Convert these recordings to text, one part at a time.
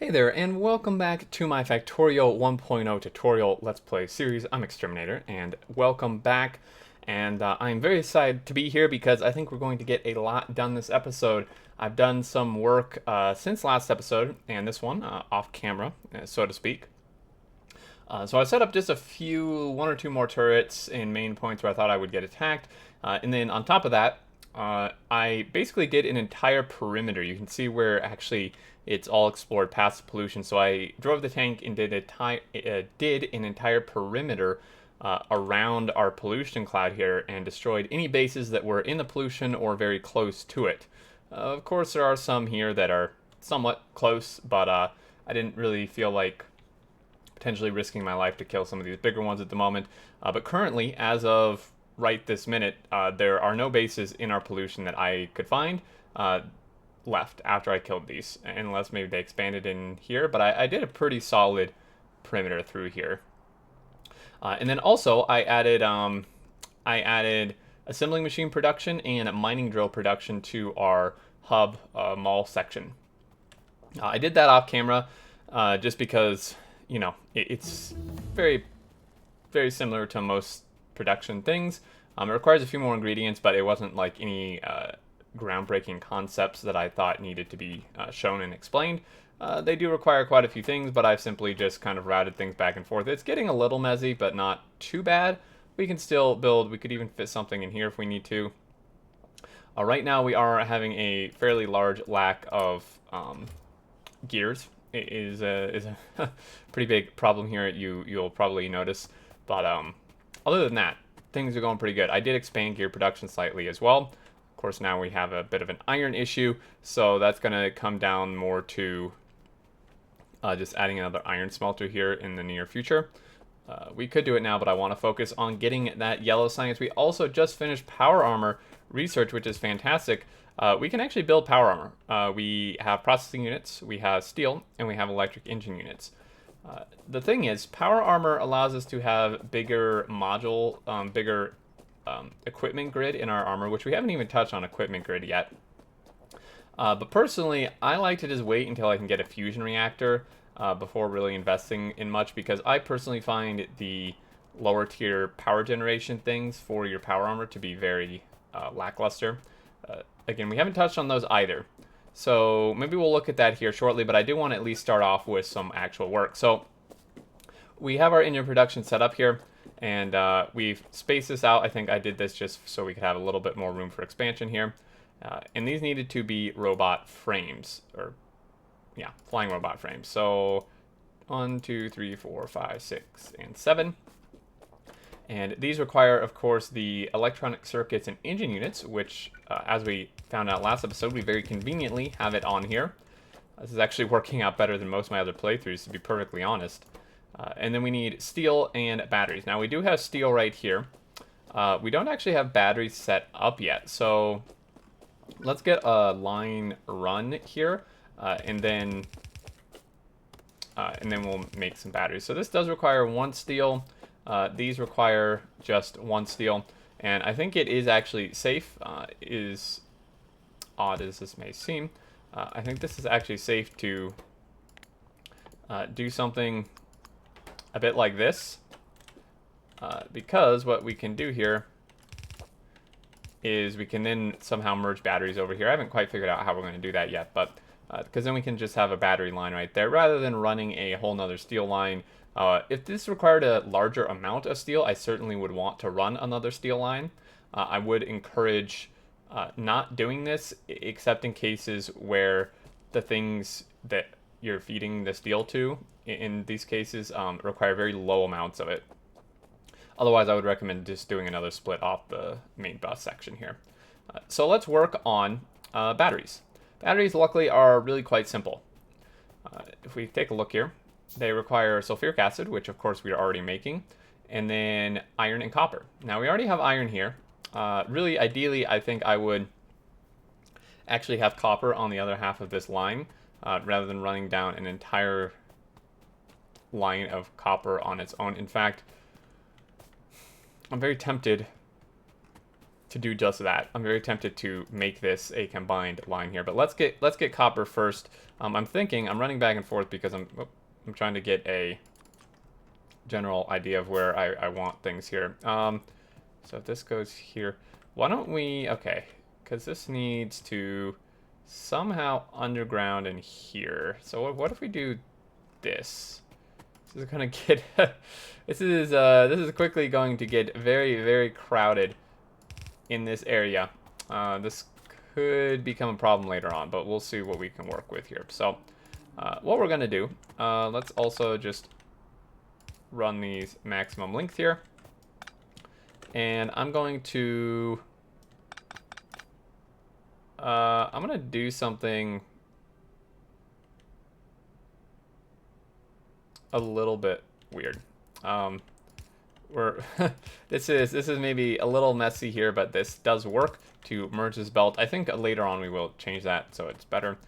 Hey there, and welcome back to my Factorio 1.0 tutorial Let's Play series. I'm Xterminator, and welcome back. And I'm very excited to be here because I think we're going to get a lot done this episode. I've done some work since last episode, and this one, off camera, so to speak. So I set up just one or two more turrets in main points where I thought I would get attacked. And then on top of that, I basically did an entire perimeter. You can see where actually it's all explored past the pollution. So I drove the tank and did an entire perimeter around our pollution cloud here and destroyed any bases that were in the pollution or very close to it. Of course, there are some here that are somewhat close, but I didn't really feel like potentially risking my life to kill some of these bigger ones at the moment. But currently, as of right this minute, there are no bases in our pollution that I could find left after I killed these, unless maybe they expanded in here. But I did a pretty solid perimeter through here. And then also I added assembling machine production and mining drill production to our hub mall section. I did that off camera just because it's very, very similar to most production things. It requires a few more ingredients, but it wasn't like any groundbreaking concepts that I thought needed to be shown and explained. They do require quite a few things, but I've simply just kind of routed things back and forth. It's getting a little messy, but not too bad. We can still build. We could even fit something in here if we need to. Right now, we are having a fairly large lack of gears. It is a pretty big problem here. You'll probably notice, but other than that, things are going pretty good. I did expand gear production slightly as well. Of course, now we have a bit of an iron issue, so that's going to come down more to just adding another iron smelter here in the near future. We could do it now, but I want to focus on getting that yellow science. We also just finished power armor research, which is fantastic. We can actually build power armor. We have processing units, we have steel, and we have electric engine units. The thing is, power armor allows us to have bigger equipment grid in our armor, which we haven't even touched on equipment grid yet. But personally, I like to just wait until I can get a fusion reactor before really investing in much, because I personally find the lower tier power generation things for your power armor to be very lackluster. Again, we haven't touched on those either. So maybe we'll look at that here shortly, but I do want to at least start off with some actual work. So we have our engine production set up here, and we've spaced this out. I think I did this just so we could have a little bit more room for expansion here. And these needed to be robot frames, or yeah, flying robot frames. So 1, 2, 3, 4, 5, 6, and 7. And these require, of course, the electronic circuits and engine units, which, as we found out last episode, we very conveniently have it on here. This is actually working out better than most of my other playthroughs, to be perfectly honest. And then we need steel and batteries. Now, we do have steel right here. We don't actually have batteries set up yet, so let's get a line run here, and then we'll make some batteries. So this does require 1 steel. These require just 1 steel, and I think it is actually safe, is odd as this may seem. I think this is actually safe to do something a bit like this, because what we can do here is we can then somehow merge batteries over here. I haven't quite figured out how we're going to do that yet, but because then we can just have a battery line right there rather than running a whole nother steel line. If this required a larger amount of steel, I certainly would want to run another steel line. I would encourage not doing this, except in cases where the things that you're feeding the steel to, in these cases, require very low amounts of it. Otherwise, I would recommend just doing another split off the main bus section here. So let's work on batteries. Batteries, luckily, are really quite simple. If we take a look here, they require sulfuric acid, which of course we are already making, and then iron and copper. Now we already have iron here. Really, ideally, I think I would actually have copper on the other half of this line, rather than running down an entire line of copper on its own. In fact, I'm very tempted to do just that. I'm very tempted to make this a combined line here, but let's get copper first. I'm running back and forth because I'm trying to get a general idea of where I want things here. So if this goes here, why don't we, okay, because this needs to somehow underground in here. So what if we do this? This is gonna get this is quickly going to get very, very crowded in this area. This could become a problem later on, but we'll see what we can work with here. So what we're gonna do, let's also just run these maximum length here, and I'm going to I'm gonna do something a little bit weird. This is maybe a little messy here, but this does work to merge this belt. I think later on we will change that so it's better.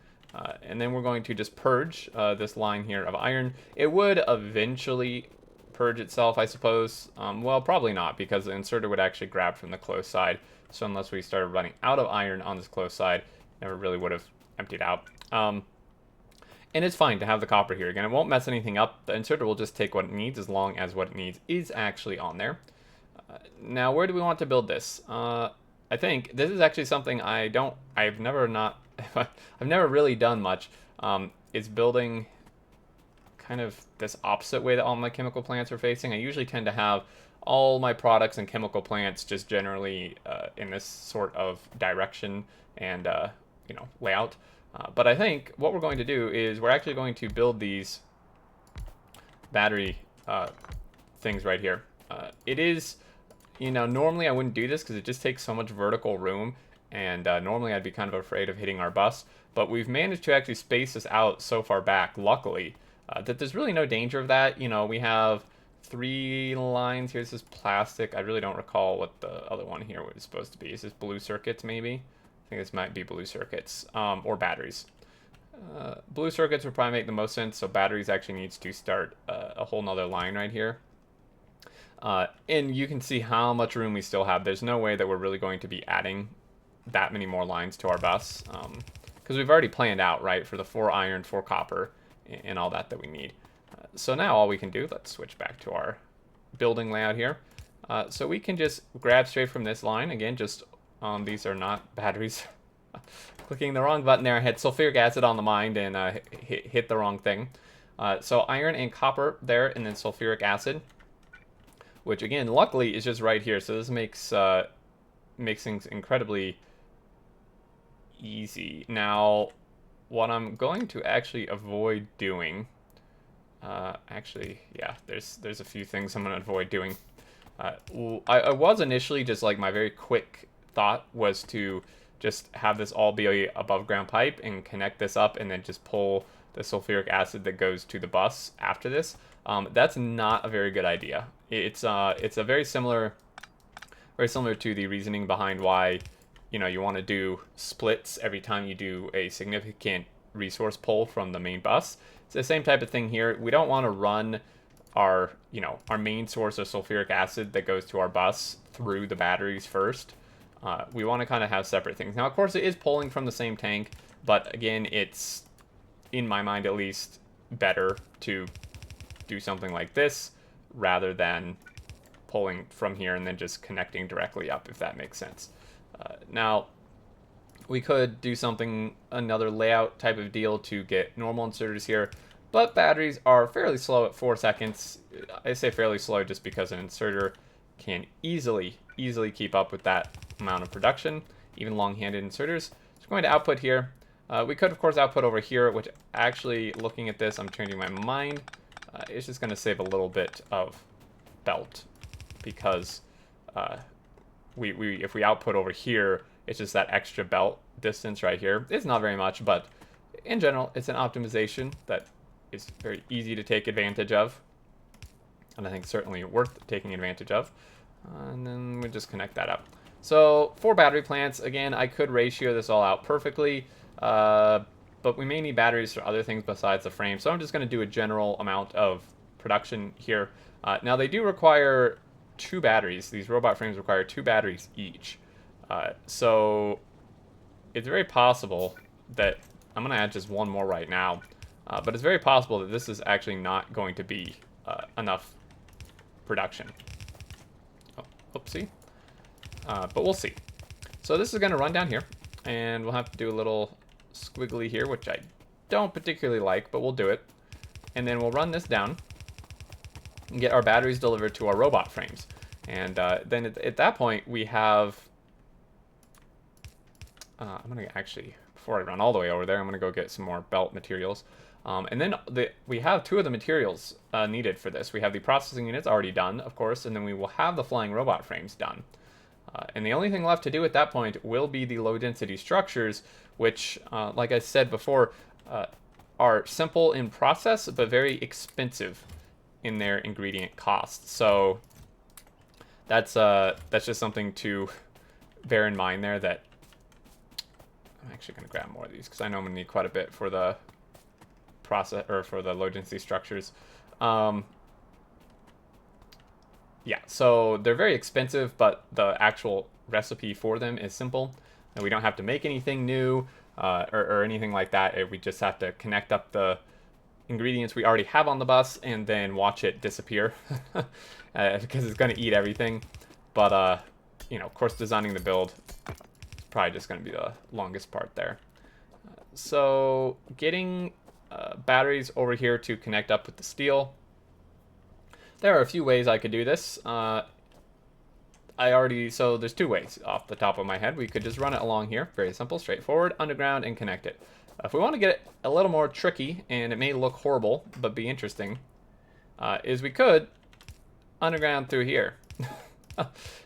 And then we're going to just purge this line here of iron. It would eventually purge itself, I suppose. Well, probably not, because the inserter would actually grab from the close side. So unless we started running out of iron on this close side, never really would have emptied out. And it's fine to have the copper here. Again, it won't mess anything up. The inserter will just take what it needs as long as what it needs is actually on there. Now, where do we want to build this? I think this is actually something I've never really done much. Is building kind of this opposite way that all my chemical plants are facing. I usually tend to have all my products and chemical plants just generally in this sort of direction and layout. But I think what we're going to do is we're actually going to build these battery things right here. It is, normally I wouldn't do this because it just takes so much vertical room, and normally I'd be kind of afraid of hitting our bus. But we've managed to actually space this out so far back, luckily, that there's really no danger of that. We have 3 lines here. This is plastic. I really don't recall what the other one here was supposed to be. Is this blue circuits maybe? I think this might be blue circuits or batteries. Blue circuits would probably make the most sense, so batteries actually needs to start a whole nother line right here. And you can see how much room we still have. There's no way that we're really going to be adding that many more lines to our bus, because we've already planned out, right, for the 4 iron, 4 copper, and all that we need. So now all we can do, let's switch back to our building layout here. So we can just grab straight from this line. Again, just these are not batteries. Clicking the wrong button there. I had sulfuric acid on the mind and hit the wrong thing. So iron and copper there, and then sulfuric acid, which again, luckily, is just right here. So this makes things incredibly easy. Now, what I'm going to actually avoid doing, there's a few things I'm going to avoid doing. I was initially just like my very quick thought was to just have this all be a above ground pipe and connect this up and then just pull the sulfuric acid that goes to the bus after this. That's not a very good idea. It's a very similar to the reasoning behind why you want to do splits every time you do a significant resource pull from the main bus. It's the same type of thing here. We don't want to run our main source of sulfuric acid that goes to our bus through the batteries first. We want to kind of have separate things. Now, of course, it is pulling from the same tank, but again, it's, in my mind at least, better to do something like this rather than pulling from here and then just connecting directly up, if that makes sense. Now, we could do another layout type of deal to get normal inserters here, but batteries are fairly slow at 4 seconds. I say fairly slow just because an inserter can easily keep up with that amount of production, even long-handed inserters. So we're going to output here. We could, of course, output over here, which actually, looking at this, I'm changing my mind. It's just going to save a little bit of belt because if we output over here, it's just that extra belt distance right here. It's not very much, but in general, it's an optimization that is very easy to take advantage of, and I think certainly worth taking advantage of. And then we just connect that up. So 4 battery plants. Again, I could ratio this all out perfectly, but we may need batteries for other things besides the frame. So I'm just going to do a general amount of production here. Now they do require 2 batteries. These robot frames require 2 batteries each. So it's very possible that I'm going to add just one more right now, but it's very possible that this is actually not going to be enough production. Oh, oopsie. But we'll see. So this is going to run down here, and we'll have to do a little squiggly here, which I don't particularly like, but we'll do it. And then we'll run this down and get our batteries delivered to our robot frames. And then at that point, we have... I'm going to actually, before I run all the way over there, I'm going to go get some more belt materials. And then we have two of the materials needed for this. We have the processing units already done, of course, and then we will have the flying robot frames done. And the only thing left to do at that point will be the low-density structures, which, like I said before, are simple in process, but very expensive in their ingredient costs. So that's just something to bear in mind there, that I'm actually going to grab more of these, because I know I'm going to need quite a bit for the process, or for the low-density structures. Yeah, so they're very expensive, but the actual recipe for them is simple. And we don't have to make anything new or anything like that. We just have to connect up the ingredients we already have on the bus and then watch it disappear because it's going to eat everything. But, you know, of course, designing the build is probably just going to be the longest part there. So getting batteries over here to connect up with the steel. There are a few ways I could do this. So there's two ways off the top of my head. We could just run it along here. Very simple, straightforward, underground, and connect it. If we want to get it a little more tricky, and it may look horrible, but be interesting, is we could underground through here.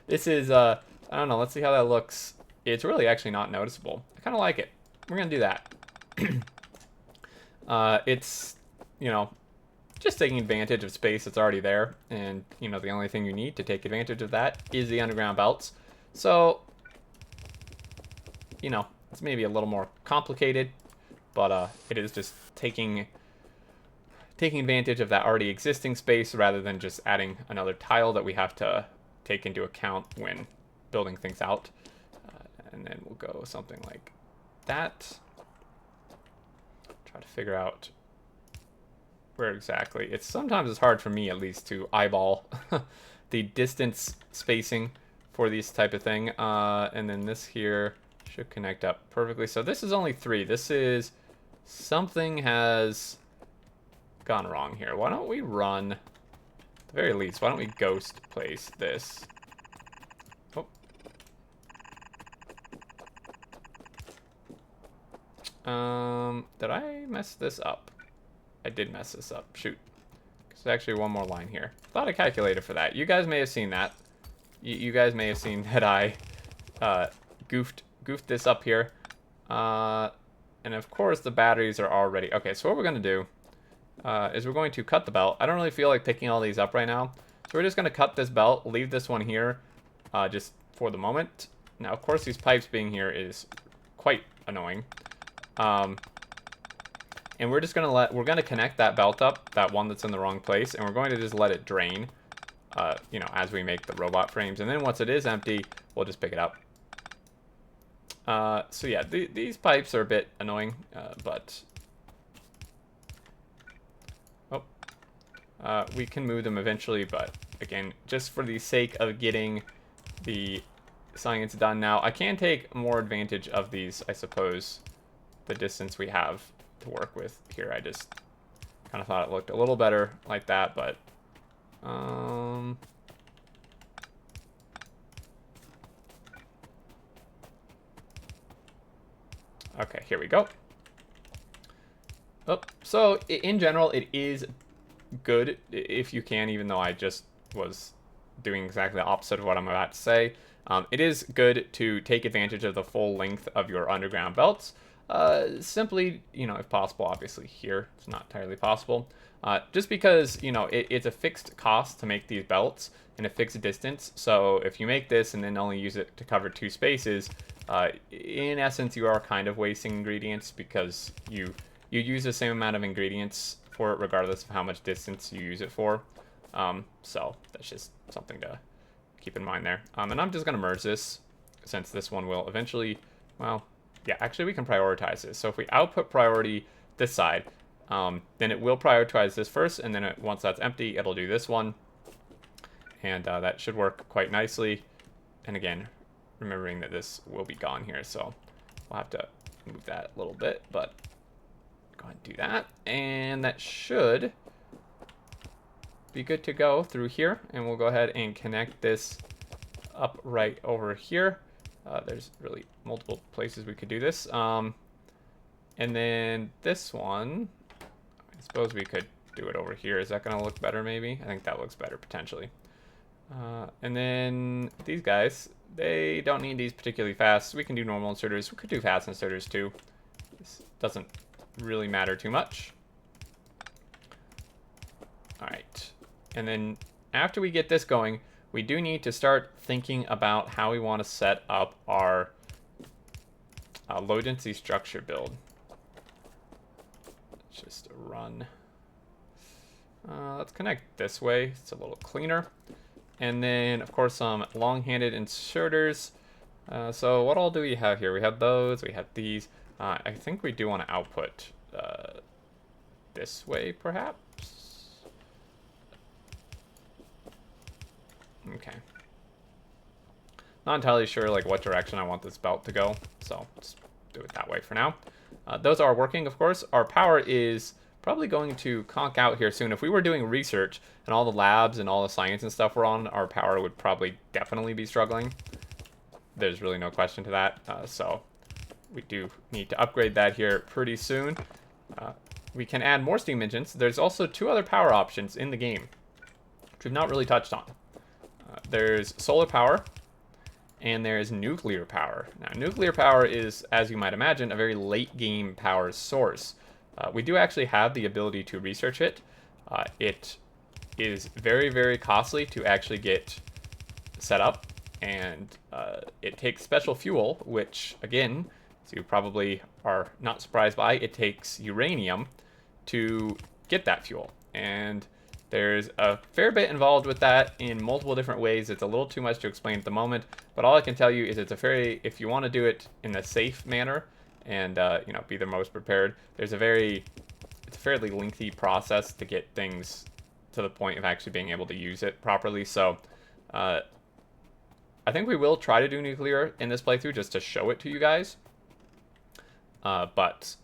This is, I don't know, let's see how that looks. It's really actually not noticeable. I kind of like it. We're going to do that. It's, you know, just taking advantage of space that's already there, and you know, the only thing you need to take advantage of that is the underground belts. So, you know, it's maybe a little more complicated, but it is just taking advantage of that already existing space rather than just adding another tile that we have to take into account when building things out. And then we'll go something like that. Try to figure out where exactly. Sometimes it's hard for me, at least, to eyeball the distance spacing for this type of thing. And then this here should connect up perfectly. So this is only 3. This is something has gone wrong here. Why don't we run, at the very least, why don't we ghost place this? Oh. Did I mess this up? I did mess this up. Shoot. There's actually one more line here. Thought I calculated for that. You guys may have seen that. You guys may have seen that I goofed this up here. And of course the batteries are already... Okay, so what we're going to do is we're going to cut the belt. I don't really feel like picking all these up right now. So we're just going to cut this belt, leave this one here just for the moment. Now, of course, these pipes being here is quite annoying. And we're just we're gonna connect that belt up, that one that's in the wrong place, and we're going to just let it drain, you know, as we make the robot frames. And then once it is empty, we'll just pick it up. So yeah, these pipes are a bit annoying, but we can move them eventually. But again, just for the sake of getting the science done now, I can take more advantage of these, I suppose, the distance we have to work with here. I just kind of thought it looked a little better like that, but okay, here we go. Oh, so in general, it is good if you can, even though I just was doing exactly the opposite of what I'm about to say. It is good to take advantage of the full length of your underground belts. Simply, you know, if possible, obviously here it's not entirely possible, just because, you know, it's a fixed cost to make these belts and a fixed distance. So if you make this and then only use it to cover 2 spaces, in essence you are kind of wasting ingredients, because you use the same amount of ingredients for it regardless of how much distance you use it for. So that's just something to keep in mind there. And I'm just gonna merge this since this one will eventually, well, yeah, actually we can prioritize this. So if we output priority this side, then it will prioritize this first, and then once that's empty, it'll do this one. And that should work quite nicely. And again, remembering that this will be gone here, so we'll have to move that a little bit, but go ahead and do that. And that should be good to go through here. And we'll go ahead and connect this up right over here. There's really multiple places we could do this. And then this one, I suppose we could do it over here. Is that going to look better maybe? I think that looks better potentially. And then these guys, they don't need these particularly fast. We can do normal inserters. We could do fast inserters too. This doesn't really matter too much. All right. And then after we get this going, we do need to start thinking about how we want to set up our low density structure build. Let's just run. Let's connect this way. It's a little cleaner. And then, of course, some long-handed inserters. So what all do we have here? We have those. We have these. I think we do want to output this way, perhaps. Okay. Not entirely sure like what direction I want this belt to go, so let's do it that way for now. Those are working, of course. Our power is probably going to conk out here soon. If we were doing research and all the labs and all the science and stuff were on, our power would probably definitely be struggling. There's really no question to that. So we do need to upgrade that here pretty soon. We can add more steam engines. There's also two other power options in the game, which we've not really touched on. There's solar power and there's nuclear power. Now, nuclear power is, as you might imagine, a very late game power source. We do actually have the ability to research it. It is very, very costly to actually get set up, and it takes special fuel, which, again, as you probably are not surprised by, it takes uranium to get that fuel. And there's a fair bit involved with that in multiple different ways. It's a little too much to explain at the moment, but all I can tell you is it's a very, if you want to do it in a safe manner, and you know, be the most prepared, it's a fairly lengthy process to get things to the point of actually being able to use it properly. So I think we will try to do nuclear in this playthrough just to show it to you guys. But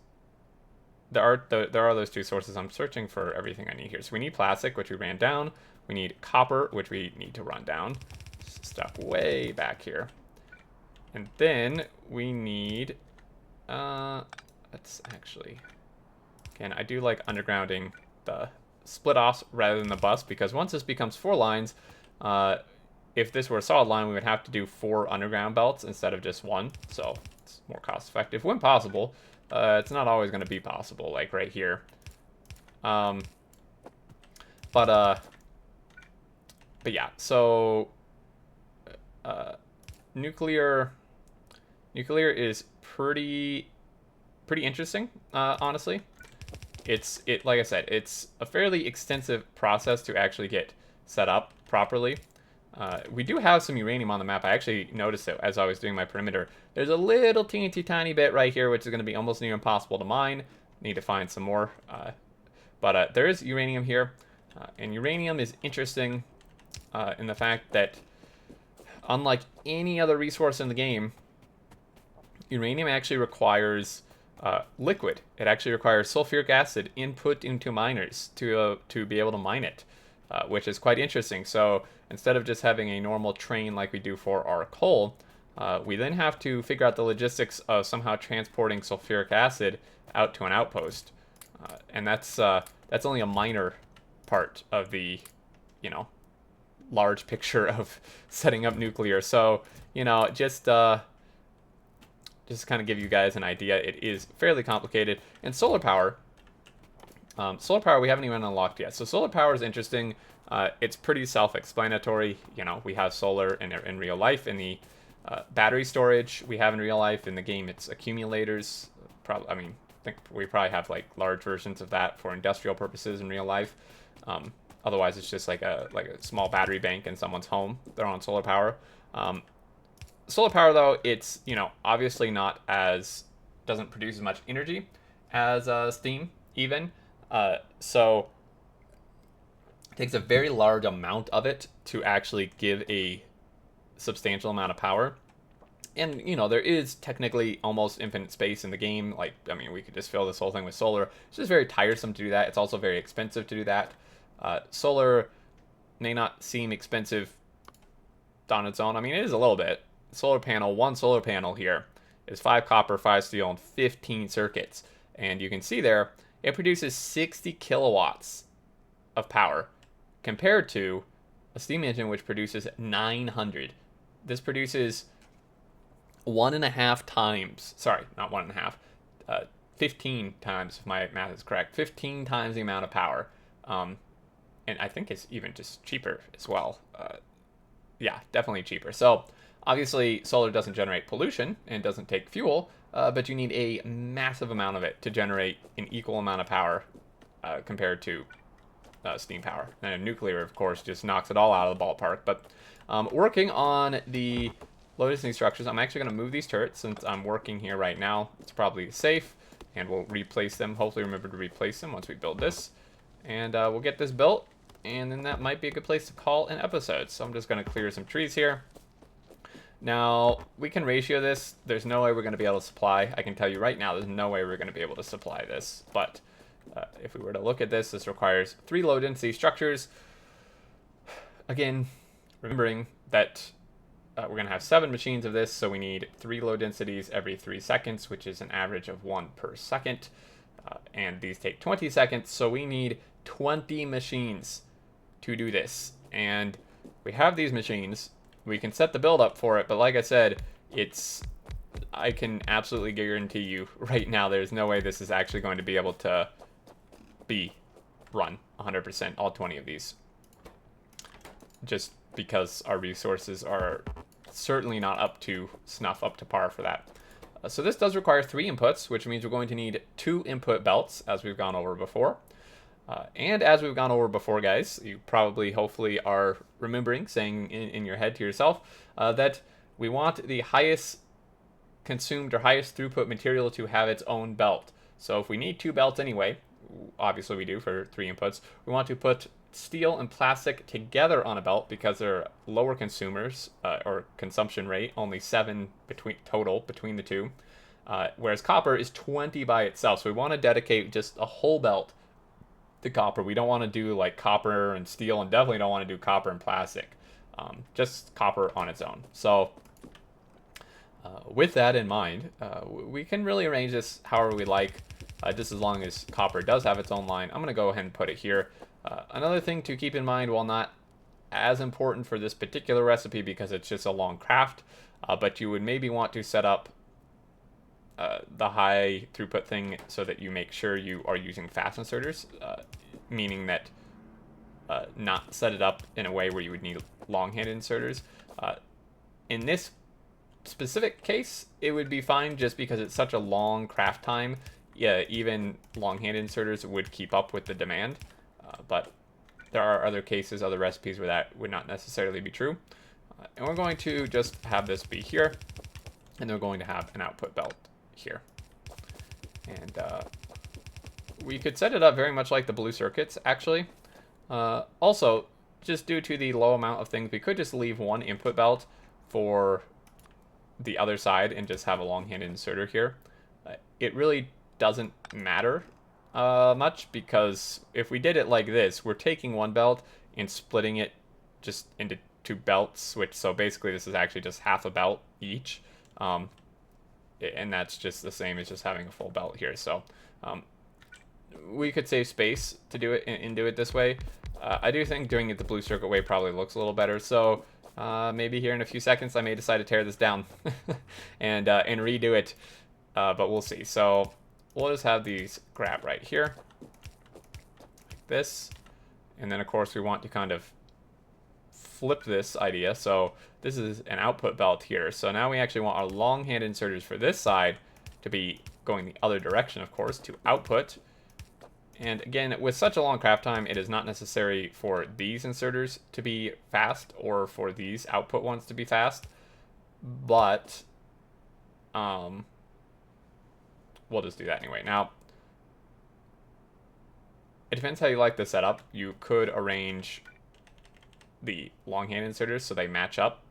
there are those two sources. I'm searching for everything I need here. So we need plastic, which we ran down. We need copper, which we need to run down. Stuff way back here. And then we need let's actually, again, I do like undergrounding the split offs rather than the bus, because once this becomes 4 lines, if this were a solid line, we would have to do 4 underground belts instead of just 1, so it's more cost effective when possible. It's not always going to be possible, like right here. But yeah, so nuclear is pretty interesting, honestly. Like I said, it's a fairly extensive process to actually get set up properly. We do have some uranium on the map. I actually noticed it as I was doing my perimeter. There's a little teeny tiny bit right here, which is going to be almost near impossible to mine. Need to find some more. But there is uranium here. And uranium is interesting in the fact that, unlike any other resource in the game, uranium actually requires liquid. It actually requires sulfuric acid input into miners to be able to mine it, which is quite interesting. So instead of just having a normal train like we do for our coal, we then have to figure out the logistics of somehow transporting sulfuric acid out to an outpost, and that's only a minor part of the, you know, large picture of setting up nuclear. So, you know, just kind of give you guys an idea, it is fairly complicated. And solar power we haven't even unlocked yet. So solar power is interesting. It's pretty self-explanatory. You know, we have solar in real life. In the battery storage we have in real life, in the game it's accumulators. I think we probably have like large versions of that for industrial purposes in real life. Otherwise it's just like a small battery bank in someone's home. They're on solar power. Solar power, though, it's, obviously not as, doesn't produce as much energy as steam, even. So it takes a very large amount of it to actually give a substantial amount of power. And, there is technically almost infinite space in the game. Like, I mean, we could just fill this whole thing with solar. It's just very tiresome to do that. It's also very expensive to do that. Solar may not seem expensive on its own. I mean, it is a little bit. One solar panel here is 5 copper, 5 steel, and 15 circuits. And you can see there, it produces 60 kilowatts of power compared to a steam engine which produces 900. This produces 1.5 times, sorry, not 1.5, 15 times, if my math is correct, 15 times the amount of power. And I think it's even just cheaper as well. Yeah, definitely cheaper. So obviously solar doesn't generate pollution and doesn't take fuel, but you need a massive amount of it to generate an equal amount of power compared to steam power. And nuclear, of course, just knocks it all out of the ballpark. But working on the low-density structures, I'm actually going to move these turrets since I'm working here right now. It's probably safe, and we'll replace them. Hopefully remember to replace them once we build this. And we'll get this built, and then that might be a good place to call an episode. So I'm just going to clear some trees here. Now, we can ratio this. There's no way we're going to be able to supply. I can tell you right now, there's no way we're going to be able to supply this. But if we were to look at this, this requires 3 low-density structures. Again, remembering that we're going to have 7 machines of this, so we need 3 low densities every 3 seconds, which is an average of 1 per second. And these take 20 seconds, so we need 20 machines to do this. And we have these machines. We can set the build up for it, but like I said, I can absolutely guarantee you right now there's no way this is actually going to be able to be run 100%, all 20 of these. Just because our resources are certainly not up to snuff, up to par for that. So this does require 3 inputs, which means we're going to need 2 input belts, as we've gone over before. And as we've gone over before, guys, you probably, hopefully, are remembering, saying in your head to yourself, that we want the highest consumed or highest throughput material to have its own belt. So if we need 2 belts anyway, obviously we do for 3 inputs, we want to put steel and plastic together on a belt because they're lower consumers, or consumption rate, only 7 total between the two, whereas copper is 20 by itself. So we want to dedicate just a whole belt to copper. We don't want to do like copper and steel, and definitely don't want to do copper and plastic. Just copper on its own. So with that in mind, we can really arrange this however we like, just as long as copper does have its own line. I'm going to go ahead and put it here. Another thing to keep in mind, while not as important for this particular recipe because it's just a long craft, but you would maybe want to set up the high throughput thing so that you make sure you are using fast inserters, meaning that not set it up in a way where you would need long-handed inserters. In this specific case, it would be fine just because it's such a long craft time. Yeah, even long-handed inserters would keep up with the demand. But there are other cases, other recipes where that would not necessarily be true. And we're going to just have this be here, and we're going to have an output belt here. And we could set it up very much like the blue circuits, actually. Also, just due to the low amount of things, we could just leave 1 input belt for the other side and just have a long-handed inserter here. It really doesn't matter much, because if we did it like this, we're taking 1 belt and splitting it just into 2 belts, so basically this is actually just half a belt each, and that's just the same as just having a full belt here. So we could save space to do it and do it this way. I do think doing it the blue circuit way probably looks a little better, so maybe here in a few seconds I may decide to tear this down and redo it, but we'll see. So we'll just have these grab right here, like this. And then, of course, we want to kind of flip this idea. So this is an output belt here. So now we actually want our long-hand inserters for this side to be going the other direction, of course, to output. And again, with such a long craft time, it is not necessary for these inserters to be fast or for these output ones to be fast. but we'll just do that anyway. Now, it depends how you like the setup. You could arrange the longhand inserters so they match up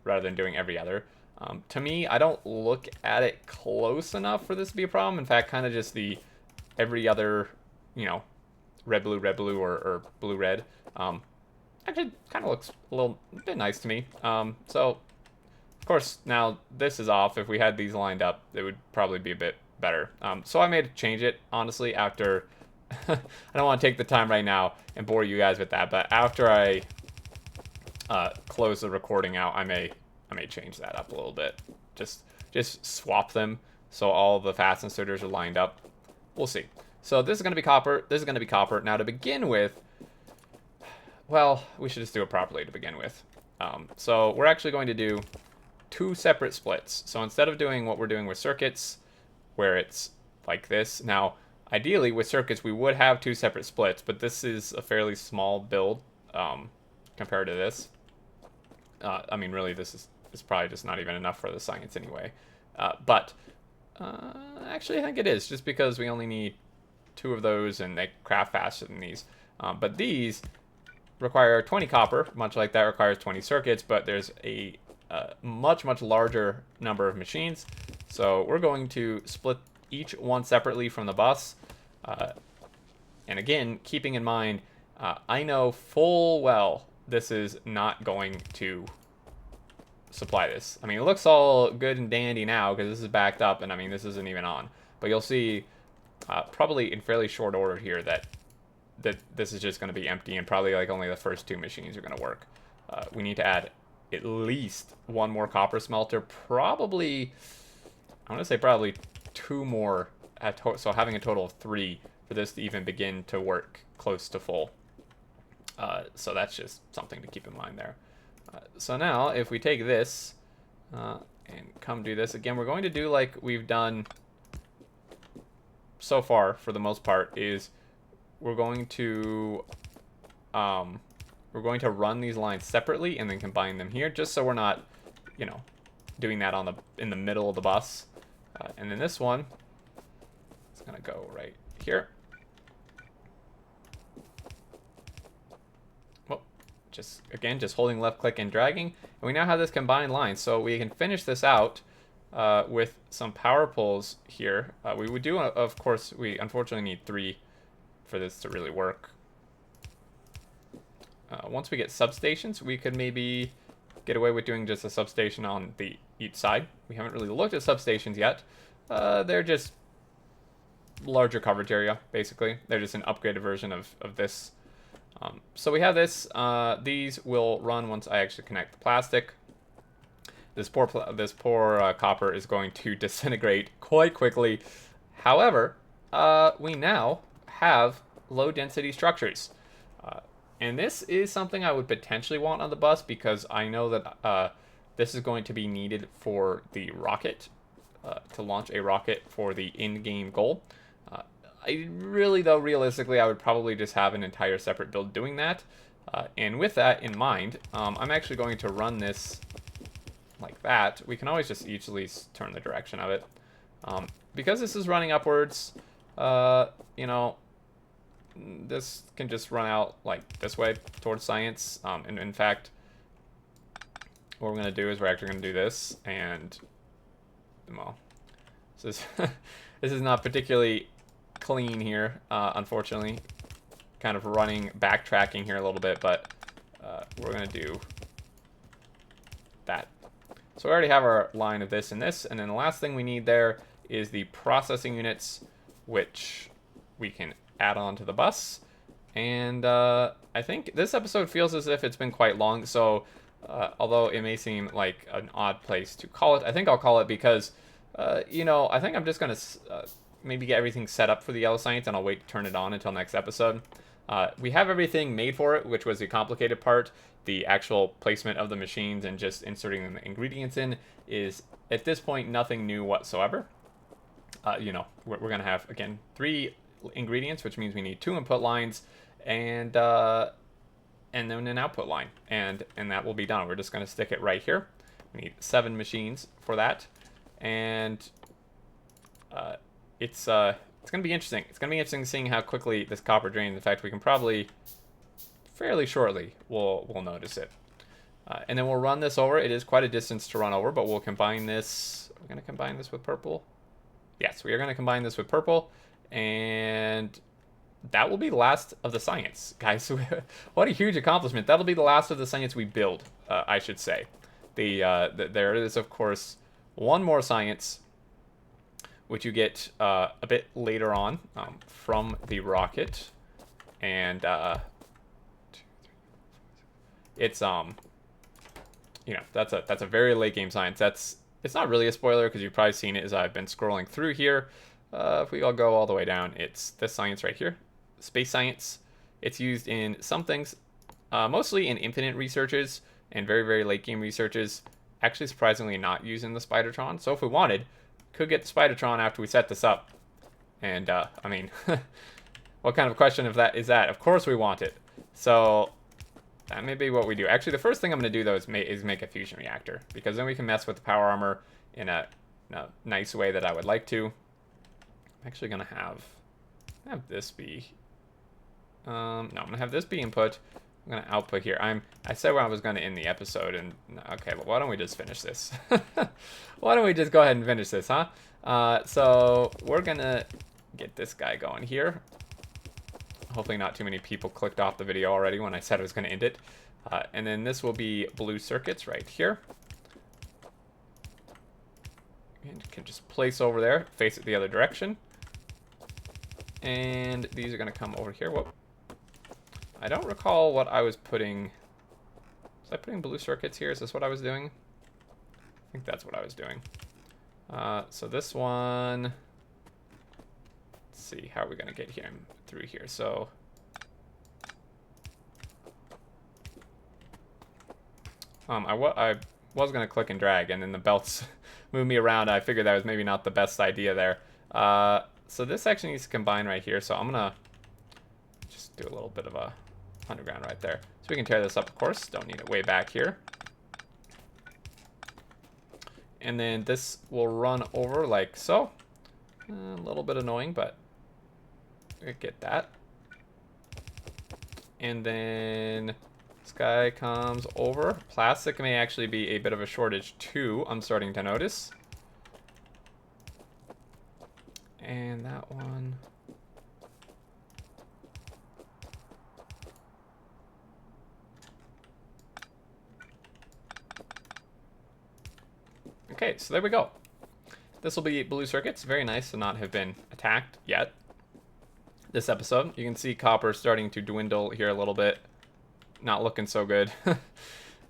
rather than doing every other. To me, I don't look at it close enough for this to be a problem. In fact, kind of just the every other, you know, red, blue, or blue, red. Actually, kind of looks a little bit nice to me. So, of course, now this is off. If we had these lined up, it would probably be a bit better. So I made to change it, honestly, after... I don't want to take the time right now and bore you guys with that, but after I close the recording out, I may change that up a little bit. Just swap them so all the fast inserters are lined up. We'll see. So this is going to be copper. This is going to be copper. Now to begin with, well, we should just do it properly to begin with. So we're actually going to do 2 separate splits. So instead of doing what we're doing with circuits, where it's like this. Now, ideally with circuits, we would have 2 separate splits, but this is a fairly small build compared to this. I mean, really, this is probably just not even enough for the science anyway. But actually, I think it is, just because we only need 2 of those, and they craft faster than these. But these require 20 copper, much like that requires 20 circuits, but there's a much larger number of machines. So we're going to split each one separately from the bus. And again, keeping in mind, I know full well this is not going to supply this. I mean, it looks all good and dandy now because this is backed up, and I mean, this isn't even on. But you'll see probably in fairly short order here that this is just going to be empty, and probably like only the first 2 machines are going to work. We need to add at least 1 more copper smelter, probably, I'm going to say probably 2 more, so having a total of 3 for this to even begin to work close to full. So that's just something to keep in mind there. So now, if we take this and come do this again, we're going to do like we've done so far for the most part. Is we're going to run these lines separately and then combine them here, just so we're not, you know, doing that in the middle of the bus. And then this one, it's gonna go right here. Just holding left click and dragging, and we now have this combined line. So we can finish this out with some power pulls here. We would do, of course, we unfortunately need 3 for this to really work. Once we get substations, we could maybe get away with doing just a substation on each side. We haven't really looked at substations yet. They're just larger coverage area, basically. They're just an upgraded version of this. So we have this. These will run once I actually connect the plastic. This poor copper is going to disintegrate quite quickly. However, we now have low density structures. And this is something I would potentially want on the bus, because I know that this is going to be needed for the rocket, to launch a rocket for the in-game goal. Realistically, I would probably just have an entire separate build doing that. And with that in mind, I'm actually going to run this like that. We can always just easily turn the direction of it. Because this is running upwards, you know, this can just run out like this way towards science. And in fact, what we're going to do is we're actually going to do this, and, well, this is not particularly clean here, unfortunately. Kind of backtracking here a little bit, but we're going to do that. So we already have our line of this and this, and then the last thing we need there is the processing units, which we can add on to the bus. And I think this episode feels as if it's been quite long, so although it may seem like an odd place to call it, I think I'll call it because, you know, I think I'm just going to maybe get everything set up for the yellow science, and I'll wait to turn it on until next episode. We have everything made for it, which was the complicated part. The actual placement of the machines and just inserting the ingredients in is, at this point, nothing new whatsoever. You know, we're going to have, again, 3 ingredients, which means we need 2 input lines and then an output line, and that will be done. We're just going to stick it right here. We need 7 machines for that. And it's going to be interesting. It's going to be interesting seeing how quickly this copper drains. In fact, we can probably fairly shortly we'll notice it. And then we'll run this over. It is quite a distance to run over, but we'll combine this. We're going to combine this with purple. Yes, we are going to combine this with purple, and that will be the last of the science, guys. What a huge accomplishment. That'll be the last of the science we build, I should say. There is, of course, one more science, which you get a bit later on from the rocket, and it's you know, that's a very late game science. It's not really a spoiler because you've probably seen it as I've been scrolling through here. If we all go all the way down, it's this science right here, space science. It's used in some things, mostly in infinite researches and very, very late game researches. Actually, surprisingly, not using the Spidertron. So if we wanted, could get the Spidertron after we set this up. And I mean, what kind of question is that? Of course we want it. So that may be what we do. Actually, the first thing I'm going to do, though, is make a fusion reactor, because then we can mess with the power armor in a nice way that I would like to. I'm actually going to have this be... no, I'm going to have this be input. I'm going to output here. I said when I was going to end the episode, and... Okay, well, why don't we just finish this? Why don't we just go ahead and finish this, huh? So, we're going to get this guy going here. Hopefully not too many people clicked off the video already when I said I was going to end it. And then this will be blue circuits right here. And can just place over there, face it the other direction. And these are going to come over here. Whoop. I don't recall what I was putting. Was I putting blue circuits here? Is this what I was doing? I think that's what I was doing. So this one... See, how are we going to get him through here? So I was going to click and drag, and then the belts moved me around. I figured that was maybe not the best idea there. So this actually needs to combine right here, so I'm going to just do a little bit of a underground right there. So we can tear this up, of course. Don't need it way back here. And then this will run over like so. A little bit annoying, but get that. And then this guy comes over. Plastic may actually be a bit of a shortage too, I'm starting to notice. And that one... Okay, so there we go. This will be blue circuits. Very nice to not have been attacked yet. This episode, you can see copper starting to dwindle here a little bit. Not looking so good.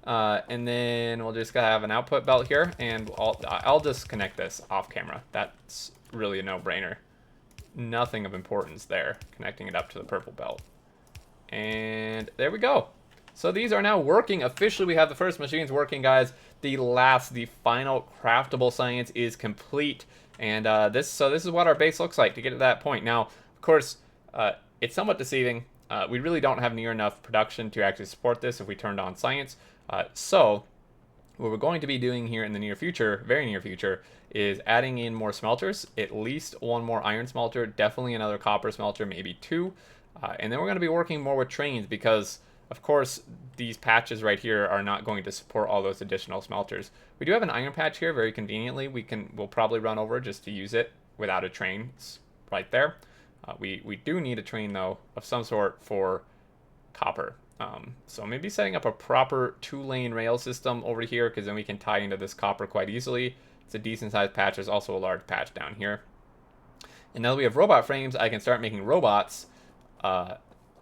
And then we'll just have an output belt here, and I'll disconnect this off camera. That's really a no-brainer. Nothing of importance there, connecting it up to the purple belt. And there we go. So these are now working. Officially, we have the first machines working, guys. The final craftable science is complete. And this is what our base looks like to get to that point. Now, of course, it's somewhat deceiving. We really don't have near enough production to actually support this if we turned on science. So what we're going to be doing here in the near future, very near future, is adding in more smelters. At least one more iron smelter, definitely another copper smelter, maybe 2. And then we're going to be working more with trains because... Of course, these patches right here are not going to support all those additional smelters. We do have an iron patch here, very conveniently. We'll probably run over just to use it without a train. It's right there. We do need a train, though, of some sort for copper. So maybe setting up a proper 2-lane rail system over here, because then we can tie into this copper quite easily. It's a decent-sized patch. There's also a large patch down here. And now that we have robot frames, I can start making robots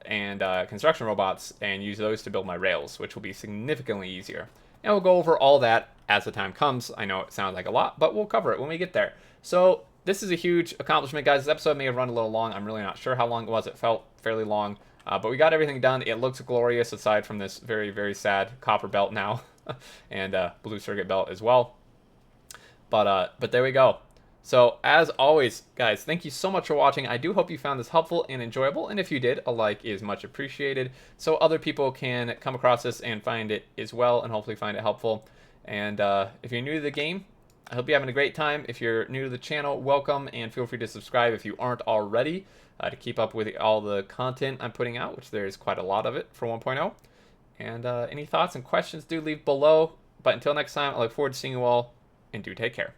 and construction robots and use those to build my rails, which will be significantly easier. And we'll go over all that as the time comes. I know it sounds like a lot, but we'll cover it when we get there. So this is a huge accomplishment, guys. This episode may have run a little long. I'm really not sure how long it was. It felt fairly long, but we got everything done. It looks glorious aside from this very, very sad copper belt now and blue circuit belt as well. But there we go. So, as always, guys, thank you so much for watching. I do hope you found this helpful and enjoyable, and if you did, a like is much appreciated, so other people can come across this and find it as well, and hopefully find it helpful. And if you're new to the game, I hope you're having a great time. If you're new to the channel, welcome, and feel free to subscribe if you aren't already to keep up with all the content I'm putting out, which there's quite a lot of it for 1.0. And any thoughts and questions, do leave below. But until next time, I look forward to seeing you all, and do take care.